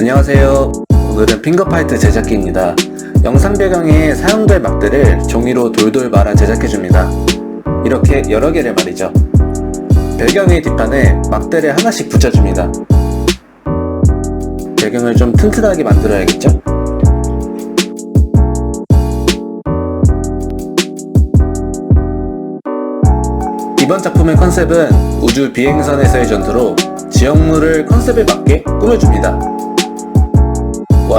안녕하세요. 오늘은 핑거파이트 제작기입니다. 영상 배경에 사용될 막대를 종이로 돌돌 말아 제작해줍니다. 이렇게 여러 개를 말이죠. 배경의 뒷판에 막대를 하나씩 붙여줍니다. 배경을 좀 튼튼하게 만들어야겠죠? 이번 작품의 컨셉은 우주 비행선에서의 전투로 지형물을 컨셉에 맞게 꾸며줍니다. 1,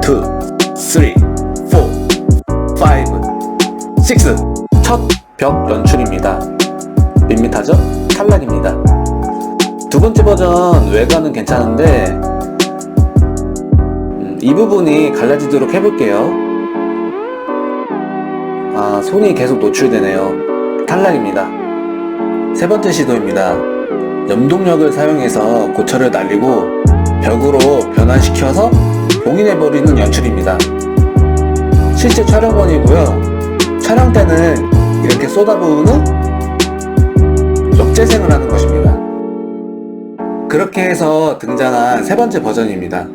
2, 3, 4, 5, 6 첫 벽 연출입니다. 밋밋하죠? 탈락입니다. 두 번째 버전 외관은 괜찮은데 이 부분이 갈라지도록 해볼게요. 손이 계속 노출되네요. 탈락입니다. 세 번째 시도입니다. 염동력을 사용해서 고철을 날리고 벽으로 변환시켜서 봉인해버리는 연출입니다. 실제 촬영본이고요. 촬영 때는 이렇게 쏟아부으는 역재생을 하는 것입니다. 그렇게 해서 등장한 세 번째 버전입니다.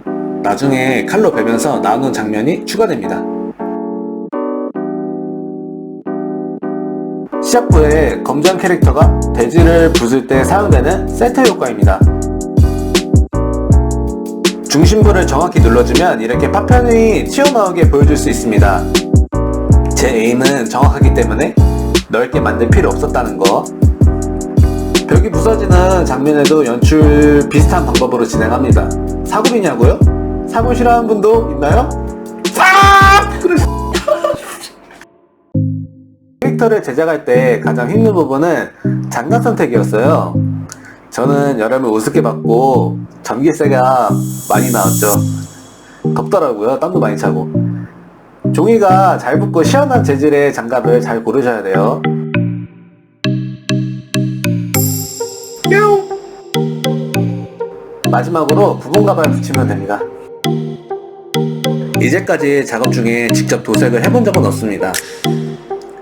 나중에 칼로 베면서 나오는 장면이 추가됩니다. 시작부에 검정 캐릭터가 대지를 부술 때 사용되는 세트 효과입니다. 중심부를 정확히 눌러주면 이렇게 파편이 튀어나오게 보여줄 수 있습니다. 제 에임은 정확하기 때문에 넓게 만들 필요 없었다는 거. 벽이 부서지는 장면에도 연출 비슷한 방법으로 진행합니다. 사골이냐고요? 사골 싫어하는 분도 있나요? 캐릭터를 제작할 때 가장 힘든 부분은 장갑 선택이었어요. 저는 여름에 우습게 받고 전기세가 많이 나왔죠. 덥더라고요. 땀도 많이 차고. 종이가 잘 붙고 시원한 재질의 장갑을 잘 고르셔야 돼요. 마지막으로 부분 가발 붙이면 됩니다. 이제까지 작업 중에 직접 도색을 해본 적은 없습니다.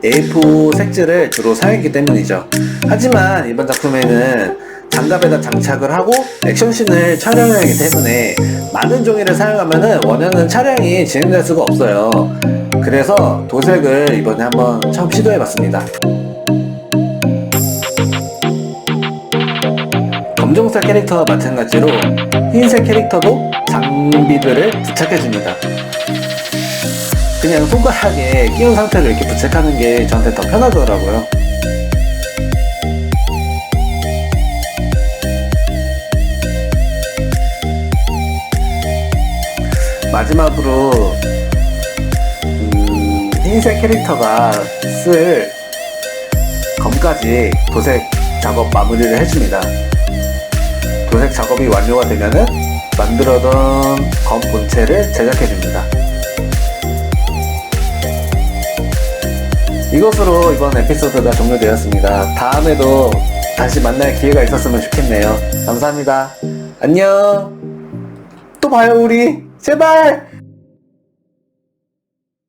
A4 색질을 주로 사용했기 때문이죠. 하지만 이번 작품에는 장갑에다 장착을 하고 액션씬을 촬영해야 하기 때문에 많은 종이를 사용하면 원하는 촬영이 진행될 수가 없어요. 그래서 도색을 이번에 한번 처음 시도해봤습니다. 검정색 캐릭터와 마찬가지로 흰색 캐릭터도 장비들을 부착해줍니다. 그냥 손가락에 끼운 상태로 이렇게 부착하는 게 저한테 더 편하더라고요. 마지막으로 흰색 캐릭터가 쓸 검까지 도색 작업 마무리를 해줍니다. 도색 작업이 완료가 되면은 만들어둔 검 본체를 제작해줍니다. 이것으로 이번 에피소드가 종료되었습니다. 다음에도 다시 만날 기회가 있었으면 좋겠네요. 감사합니다. 안녕. 또 봐요 우리. 제발.